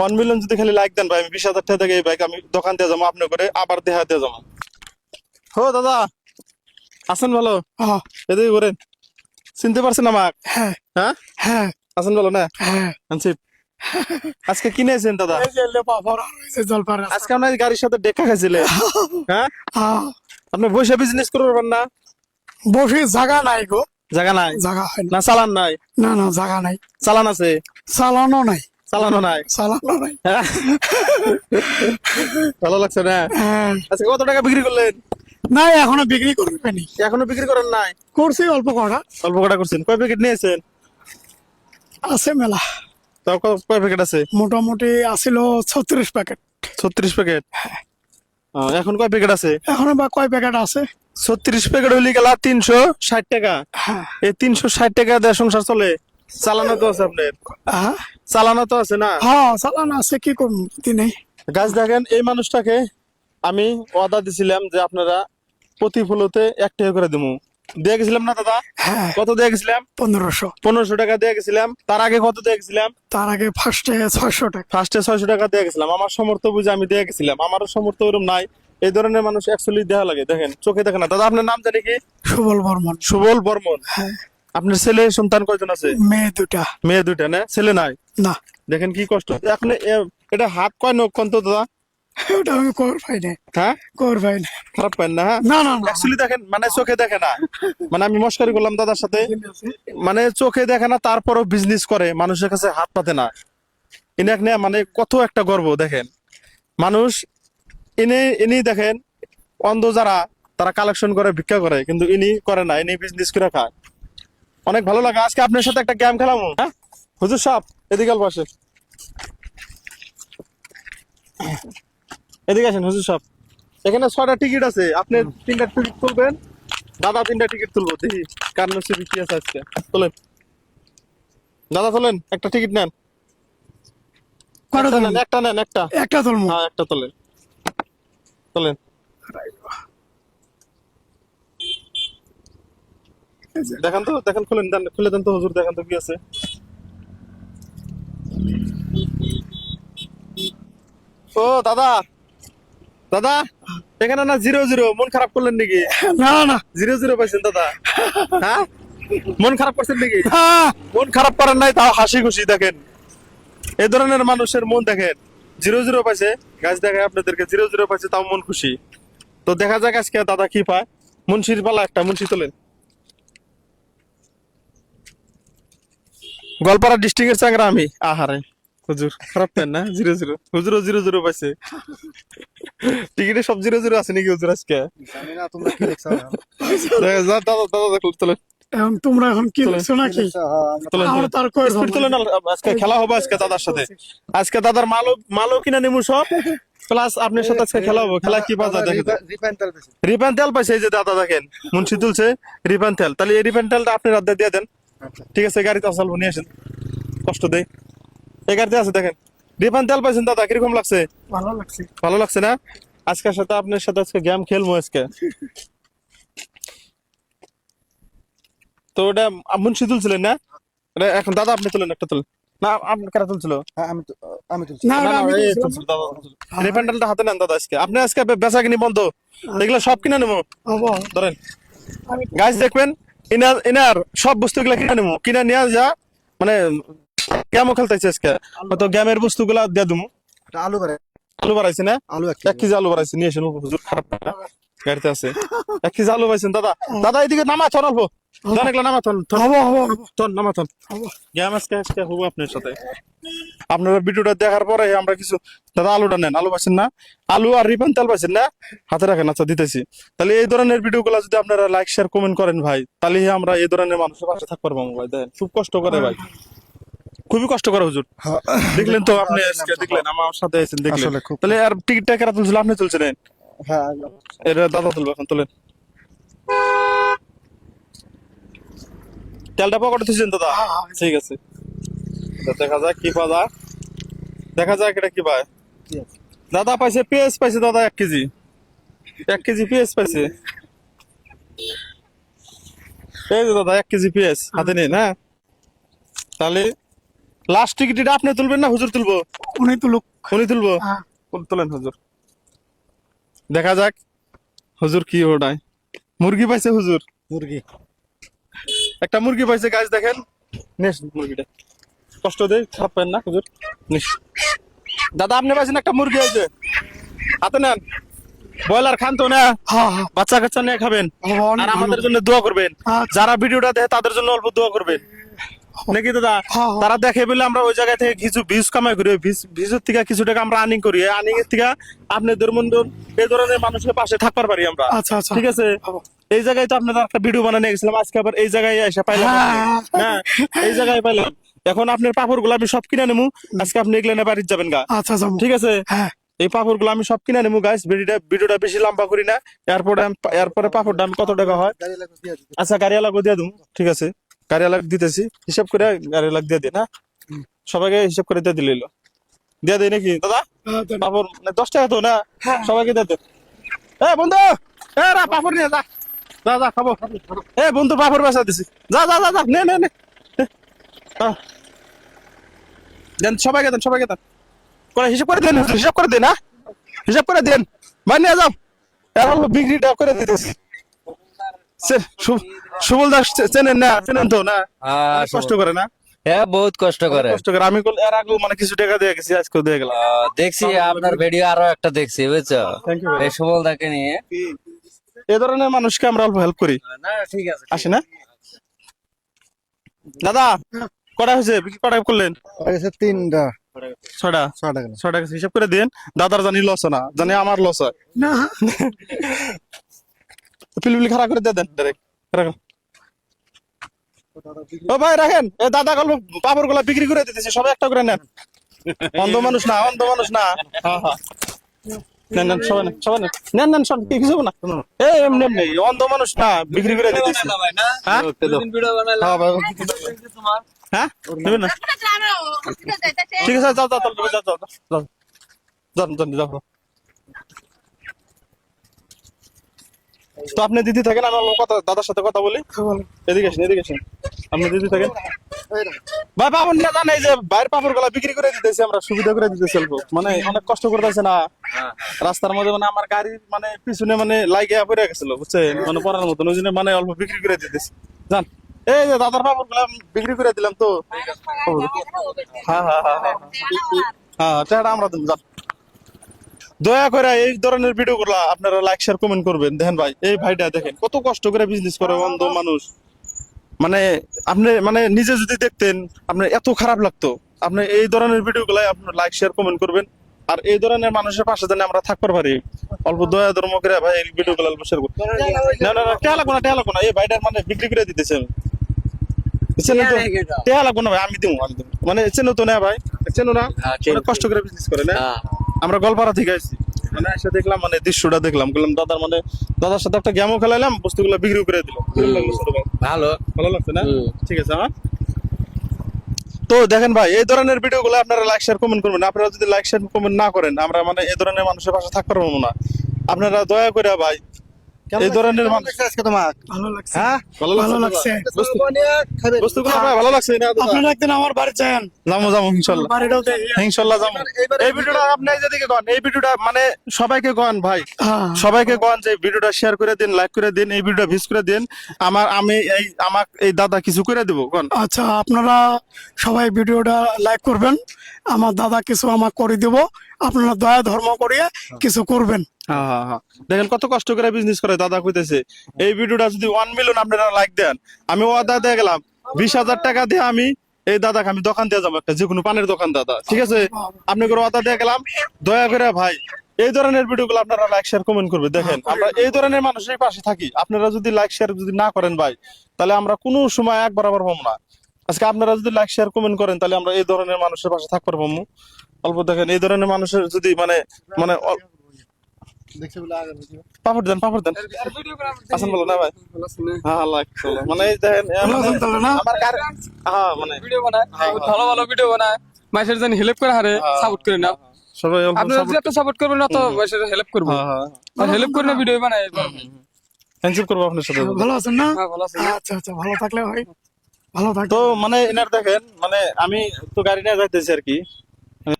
1 million যদি খালি like দেন ভাই, আমি 20,000 টাকা থেকে এই বাইক আমি দোকান দিয়ে যাবো, আপনি করে আবার দেখা দিয়ে যাবো। হো দাদা, আছেন ভালো? হ্যাঁ এদিকে করেন, চিনতে পারছেন আমাক? হ্যাঁ হ্যাঁ, হ্যাঁ আছেন ভালো না? হ্যাঁ আনছি। আজকে কিনেছেন দাদা? এই যে লেপাপড়া রয়েছে জলপাড়া। আজকে আপনার গাড়ির সাথে দেখা খাইছিলেন? হ্যাঁ, হ্যাঁ আপনি বসে বিজনেস করবেন না? বসে জায়গা নাই গো, জায়গা নাই জায়গা হয় না। না? চালান নাই? না না জায়গা নাই, চালান আছে? চালানো নাই, চালানো নাই? চালানো নাই। হ্যাঁ? ভালো লাগছে না? হ্যাঁ আজকে কত টাকা বিক্রি করলেন? নাই এখনো বিক্রি করবে নি, এখনো বিক্রি করেন নাই? করছি অল্প কটা, অল্প কটা করছেন? কয় প্যাকেট নিয়েছেন? আছে মেলা। তাও কয় প্যাকেট আছে? মোটামুটি আছিল 36 প্যাকেট, 36 প্যাকেট। এখন কয় প্যাকেট আছে? এখনো বা কয় প্যাকেট আছে। 36 প্যাকেট হইলে গেলা 360 টাকা। হ্যাঁ এই 360 টাকা দিয়ে সংসার চলে? চালানো তো আছে আপনার? হ্যাঁ চালানো তো আছে না? হ্যাঁ চালানো আছে, কি করবো দিনে। গাছ দেখেন, এই মানুষটাকে আমি ওয়াদা দিছিলাম যে আপনারা প্রতি ফুলতে 1 টাকা করে দেবো, দিয়ে গেছিলাম না দাদা? হ্যাঁ কত দিয়ে গেছিলাম? 1500। 1500 টাকা দিয়ে গেছিলাম। তার আগে কত দিয়ে গেছিলাম? তার আগে ফার্স্টে 600 টাকা। ফার্স্টে 600 টাকা দিয়ে গেছিলাম। আমার সমর্থ বুঝে আমি দিয়ে গেছিলাম, আমারও সমর্থ ওরকম নাই। এই ধরনের মানুষ অ্যাকচুয়ালি দেওয়া লাগে, দেখেন চোখে দেখেন না। দাদা আপনার নাম জানি কি? সুবল বর্মন। সুবল বর্মন। হ্যাঁ আপনার ছেলে সন্তান কয়জন আছে? মেয়ে দুটা। মেয়ে 2টা না? ছেলে নাই? না দেখেন কি কষ্ট। এখন এটা হাত কয় নখ কোন তো দাদা? ওটা আমি কর পাই না, হ্যাঁ, কর পাই না। খারাপ পান না? হ্যাঁ, না না না অ্যাকচুয়ালি দেখেন, মানে চোখে দেখে না, মানে আমি মস্কারি করলাম দাদার সাথে, মানে চোখে দেখে না তারপরও বিজনেস করে, মানুষের কাছে হাত পাতে না। ইনাক নিয়ে মানে কত একটা গর্ব দেখেন। মানুষ ইনি দেখেন, অন্ধ যারা তারা কালেকশন করে ভিক্ষা করে, কিন্তু ইনি করে না, ইনি বিজনেস করে খায়। অনেক ভালো লাগে। আজকে আপনার সাথে একটা গেম খেলাম। হ্যাঁ হুজুর সাহেব, এদিকে পাশে, এদিকে আসেন হুজুর সাহেব। এখানে 6টা টিকিট আছে, আপনি 3টা টিকিট তুলবেন, দাদা 3টা টিকিট তুলবো, দেখি কার নসিবে কি আছে আজকে। তোলেন দাদা, তোলেন, একটা টিকিট নেন। কটা একটা নেন, তুলবো? একটা নেন, একটা। একটা তুলবো। হ্যাঁ, একটা তোলেন, তোলেন। দেখান তো, দেখেন, খুলেন, দেন, খুলে দেন তো হুজুর, দেখেন তো কি আছে। ও দাদা, দাদা, এখানে না 0-0, মন খারাপ করলেন নাকি? না না 0-0 পাইছেন দাদা? হ্যাঁ, মন খারাপ করছেন নাকি? হ্যাঁ, মন খারাপ করেন নাই, তাও হাসি খুশি দেখেন। এই ধরনের মানুষের মন দেখেন। 0-0 পাইছে, গাছ দেখে আপনাদেরকে 0-0 পাইছে, তাও মন খুশি। তো দেখা যাক আজকে দাদা কি পায়। মুন্সির পালা, একটা মুন্সি তোলেন। গোয়ালপাড়া ডিস্ট্রিক্টের চাংরা আমি। আহারে হুজুর, খারাপ পেন না? 0-0, হুজুরও 0-0 পাইছে। টিকিটে সব 0-0 আছে নাকি হুজুর আজকে? জানি না তোমরা কি দেখছো। দাদা, দাদা দেখুন, তোলেন, এখন তোমরা এখন কি দেখছো নাকি? তোলেন, আমরা তোলেন। তার কই স্পিড তোলেন, আজকে খেলা হবে আজকে দাদার সাথে। আজকে দাদার মালও কিনা নিমু সব, প্লাস আপনার সাথে আজকে খেলা হবে। খেলা কি বাজা দেখেন। রিপান তেল পাইছে, এই যে দাদা দেখেন, মুন্সি তুলছে রিপান তেল। তাহলে এই রিপান তেলটা আপনি রাত দিয়ে দেন, ঠিক আছে? গাড়িতে আসাল নিয়ে আসেন, কষ্ট দেয়। এই গাড়িতে আছে দেখেন, রিপান তেল পাইছেন দাদা, কিরকম লাগছে? ভালো লাগছে। ভালো লাগছে না? আজকের সাথে আপনার সাথে আজকে গেম খেলবো আজকে। তো ওটা মুন্সি তুলছিলেন না? এটা এখন দাদা আপনি তুলেন, একটা তুলেন না, আপনি কারা তুলছিল? আমি তুলছি। না না ওটা না, আমি এই দিয়েছিলাম। তুলছিল দাদা, রিপান তেলটা হাতে নেন দাদা। আপনি আজকে বেচা কিনি বন্ধ, দেখলে সব কিনে নেবো। হবো। ধরেন আমি গাছ দেখবেন, ইনার সব বস্তুগুলা কিনে নেবো, কিনে নিয়ে যা, মানে গেমও খেলতেছে আজকে, তো গেমের বস্তুগুলা দিয়ে দেবো। এটা আলু করে, আলু বাড়াইছে না? আলু 1 কেজি আলু বাড়াইছে, নিয়ে আসেন হুজুর, খারাপ না, গাড়িতে আছে। 1 কেজি আলু পাইছেন দাদা। দাদা এদিকে নামা থন, অল্প অনেকগুলো নামা থন, হবো হবো হবো থন, নামা থন। হবো। গেম আজকে হবো আপনার সাথে। আপনারা ভিডিওটা দেখার পরে আমরা কিছু, দাদা আলুটা নেন, আলু পাইছেন না? আলু আর রিফাইন তেল পাইছেন না? হাতে রাখেন, আচ্ছা দিতেছি। তাহলে এই ধরনের ভিডিও গুলা যদি আপনারা লাইক শেয়ার কমেন্ট করেন ভাই, তাহলে আমরা এই ধরনের মানুষের পাশে থাকতে পারবো ভাই। দেখেন খুব কষ্ট করে ভাই, খুবই কষ্ট করে হুজুর। দেখলেন তো আপনি আজকে, দেখলেন আমার সাথে আছেন, দেখলেন। আসলে খুব। তাহলে আর টিকিটটা কারা তুলছিল? আপনি তুলছিলেন? হ্যাঁ এটা দাদা তুলবে এখন, তোলেন। তেলটা পকেটে তুলছেন দাদা? ঠিক আছে, তো দেখা যাক কি পাওয়া যায়, দেখা যাক এটা কি পায়। দাদা পাইছে পেঁয়াজ, পাইছে দাদা 1 কেজি, 1 কেজি পেঁয়াজ পাইছে। এই যে দাদা 1 কেজি পেঁয়াজ হাতে নিন। হ্যাঁ, তাহলে লাস্ট টিকিটটা আপনি তুলবেন না হুজুর তুলবো? উনি তো লোক উনি তুলবো। হ্যাঁ। তোলেন হুজুর, দেখা যাক হুজুর কি ওটায়। মুরগি পাইছে হুজুর, মুরগি একটা মুরগি পাইছে গাছ, দেখেন। নিস মুরগিটা, কষ্ট দেয়, খারাপ পাবেন না হুজুর। নিস দাদা, আপনি পাইছেন একটা মুরগি হয়েছে, হাতে নেন। ব্রয়লার খান তো না, হ্যাঁ হ্যাঁ বাচ্চা কাচ্চা নিয়ে খাবেন। বাবা, অনেক আর আমাদের ভালো। জন্য দোয়া করবেন, আচ্ছা। যারা ভিডিওটা দেখে তাদের জন্য অল্প দোয়া করবেন, নাকি দাদা? হ্যাঁ, হ্যাঁ। তারা দেখে বলে আমরা ওই জায়গা থেকে কিছু ভিউজ কামাই করি, ভিউজের থেকে কিছু টাকা আমরা আর্নিং করি, আর্নিং এর থেকে আপনাদের মধ্যে এই ধরনের মানুষের পাশে থাকতে পারি আমরা। আচ্ছা আচ্ছা ঠিক আছে, বাবা। এই জায়গায় তো আপনাদের একটা ভিডিও বানিয়ে গেছিলাম, আজকে আবার এই জায়গায় এসে পাইলাম। হ্যাঁ। হ্যাঁ, এই জায়গায় পাইলাম। এখন আপনার পাপড় গুলো আমি সব কিনে নেবো, আজকে আপনি এগুলো বাড়িতে যাবেন গা। আচ্ছা যাবো। ঠিক আছে, হ্যাঁ এই পাপড় গুলো আমি সব কিনে নেবো গাইস। ভিডিওটা বেশি লম্বা করি না। এরপরে পাপড় দাম কত টাকা হয়? গাড়ি লাগবে দিয়ে দিতে। আচ্ছা, গাড়িওয়ালাকে দিয়ে দেবো। ঠিক আছে, গাড়িওয়ালাকে দিতেছি, হিসাব করে গাড়িওয়ালাকে দিয়ে দিন। হ্যাঁ, সবাইকে হিসাব করে দিয়ে দিল, দিয়ে দেয় নাকি দাদা? হ্যাঁ, দেন। পাপড় 10 টাকা তো না? সবাইকে দিয়ে দেন। এ বন্ধু, এ রা পাপড় নিয়ে যা, যা যা খাবো। এ বন্ধু, পাপড় বেচা দিছি, যা যা যা যা, নে নে নে। দেন সবাইকে, দেন সবাইকে, দেন করে হিসাব করে দেন, হিসাব করে দেন। হ্যাঁ, হিসাব করে দেন, ভাই নিয়ে যাও। এর বিক্রিটা করে দিতেছি। সুবল দাস চেনেন না? চেনেন তো না? অনেক কষ্ট করে না? হ্যাঁ, বহুত কষ্ট করে। কষ্ট করে। আমি এর আগেও মানে কিছু টাকা দিয়ে গেছি, আজকেও দিয়ে গেলাম। দেখছি আপনার ভিডিও, আরো একটা দেখছি, বুঝছো? Thank you. এই সুবলদাকে নিয়ে। এ ধরনের মানুষকে আমরা অল্প হেল্প করি, না, ঠিক আছে। আসে না? দাদা, কটা হয়েছে, বিক্রি কটা করলেন? আর গেছে 3টা, 6টা। 6টা গেল। 6টা হিসাব করে দেন। দাদার জানি লস না, জানি আমার লস হয়। না পিলপিলি খারাপ করে দিয়ে দেন ডাইরেক্ট। ও ভাই রাখেন, এ দাদা গল্প পাপড় গুলা বিক্রি করে দিতেছি, সবাই একটা করে নেন। অন্ধ মানুষ না, অন্ধ মানুষ না। হ্যাঁ হ্যাঁ, নেন নেন, সবাই নেন, সবাই নেন, নেন নেন, সব কিছু না। এই এমনি এমনি অন্ধ মানুষ না, বিক্রি করে দিতেছি। হ্যাঁ? হ্যাঁ ভাই, হ্যাঁ নেবেন না? ঠিক আছে, যাও যাও, যাও যাও যাও যাও, যান যান, যাও। তো আপনি দিদি থাকেন, আমি অল্প কথা দাদার সাথে কথা বলি। বলো। এদিকে আসেন, এদিকে আসেন, আপনি দিদি থাকেন। ভাই পাপড় নিয়ে যান, এই যে বাইরের পাপড় গুলা বিক্রি করে দিতেছি আমরা, সুবিধা করে দিতেছি অল্প। মানে অনেক কষ্ট করতেছে না রাস্তার মধ্যে, মানে আমার গাড়ির মানে পিছনে মানে লাগিয়ে পড়ে গেছিল, বুঝছেন, মানে পড়ার মতন, ওই জন্য মানে অল্প বিক্রি করে দিতেছি। যান, এই যে দাদার পাপড় গুলা বিক্রি করে দিলাম তো। হ্যাঁ হ্যাঁ হ্যাঁ হ্যাঁ হ্যাঁ, টাকাটা আমরা দেন, যান। দয়া করে এই ধরনের ভিডিও গুলা আপনারা লাইক শেয়ার কমেন্ট করবেন। দেখেন ভাই, এই ভাইটা দেখেন কত কষ্ট করে বিজনেস করে, অন্ধ মানুষ। মানে আপনি মানে নিজে যদি দেখতেন আপনার এত খারাপ লাগতো। আপনি এই ধরনের ভিডিও গুলাই আপনার লাইক শেয়ার কমেন্ট করবেন, আর এই ধরনের মানুষের পাশে যেন আমরা থাকতে পারি। অল্প দয়া ধর্ম করে ভাই এই ভিডিও গুলো অল্প শেয়ার করুন। না না না, টেয়া লাগবো না, টেয়া লাগবো না, এই ভাইটার মানে বিক্রি করে দিতেছে। চেনো তো? টেয়া লাগবো না ভাই, আমি দেবো, আমি দেবো। মানে চেনো তো না ভাই? চেনো না? অনেক কষ্ট করে বিজনেস করে না? আমরা গোয়ালপাড়া থেকে আসছি, মানে এসে দেখলাম, মানে দৃশ্যটা দেখলাম, বললাম দাদার মানে দাদার সাথে একটা গেমও খেলাইলাম, বস্তুগুলো বিক্রি করে দিলাম। কেমন লাগলো ছোট ভাই? ভালো। ভালো লাগছে না? ঠিক আছে। হ্যাঁ, তো দেখেন ভাই, এই ধরনের ভিডিও গুলো আপনারা লাইক শেয়ার কমেন্ট করবেন। আপনারা যদি লাইক শেয়ার কমেন্ট না করেন, আমরা মানে এই ধরনের মানুষের পাশে থাকতে পারবো না। আপনারা দয়া করে ভাই এই ধরনের মানুষ। আজকে তোমার ভালো লাগছে। হ্যাঁ, ভালো লাগছে। বস্তুগুলো ভাই ভালো লাগছে না? আপনারা একদিন আমার বাড়ি যান, যাবো যাবো ইনশাল্লাহ, বাড়িটাও দেখি। ইনশাল্লাহ যাবো। এই ভিডিওটা আপনি যেদিকে কন, এই ভিডিওটা মানে সবাইকে কন ভাই, হ্যাঁ সবাইকে কন যে ভিডিওটা শেয়ার করে দিন, লাইক করে দিন, এই ভিডিওটা ভিউজ করে দিন। আমাকে এই দাদা কিছু করে দেবো কন। আচ্ছা, আপনারা সবাই ভিডিওটা লাইক করবেন, আমার দাদা কিছু আমাকে করে দিব, আপনারা দয়া ধর্ম করিয়ে কিছু করবেন। হ্যাঁ হ্যাঁ হ্যাঁ, দেখেন কত কষ্ট করে বিজনেস করে দাদা কইতেছে। এই ভিডিওটা যদি 1 মিলিয়ন আপনারা লাইক দেন, আমি ওয়াদা দিয়ে গেলাম 20,000 টাকা দিয়ে আমি এই দাদাকে আমি দোকান দিয়ে যাবো, একটা যে কোনো পানের দোকান দাদা। ঠিক আছে, আপনি করে ওয়াদা দিয়ে গেলাম। দয়া করে ভাই এই ধরনের ভিডিও গুলো আপনারা লাইক শেয়ার কমেন্ট করবে। দেখেন আমরা এই ধরনের মানুষের পাশে থাকি। আপনারা যদি লাইক শেয়ার যদি না করেন ভাই, তাহলে আমরা কোনো সময় এক বরাবর হবো না। আজকে আপনারা যদি লাইক শেয়ার কমেন্ট করেন, তাহলে আমরা এই ধরনের মানুষের পাশে থাকতে পারবো। অল্প দেখেন এই ধরনের মানুষের যদি মানে মানে দেখছি বলে আগে ভিডিও। পাপড় দেন, পাপড় দেন। আসেন বলো না ভাই? হ্যাঁ লাইক চলো, মানে এই দেখেন ভালো আছেন তাহলে না? আমার গাড়ি। হ্যাঁ মানে ভিডিও বানায়, বহুত ভালো ভালো ভিডিও বানায়, মানুষের জন্য হেল্প করে, হারে সাপোর্ট করে না। সবাই অল্প আপনারা support- যত সাপোর্ট করবেন তত মানুষের হেল্প করবো, হ্যাঁ হ্যাঁ, আর হেল্প করে না ভিডিও বানায়। হ্যান্ডশেক করবো আপনার সাথে। ভালো আছেন না? হ্যাঁ, ভালো আছি। আচ্ছা আচ্ছা, ভালো থাকলে ভাই। ভালো থাকবেন। তো মানে এনার দেখেন মানে আমি তো গাড়ি নিয়ে যাইতেছি আর কি,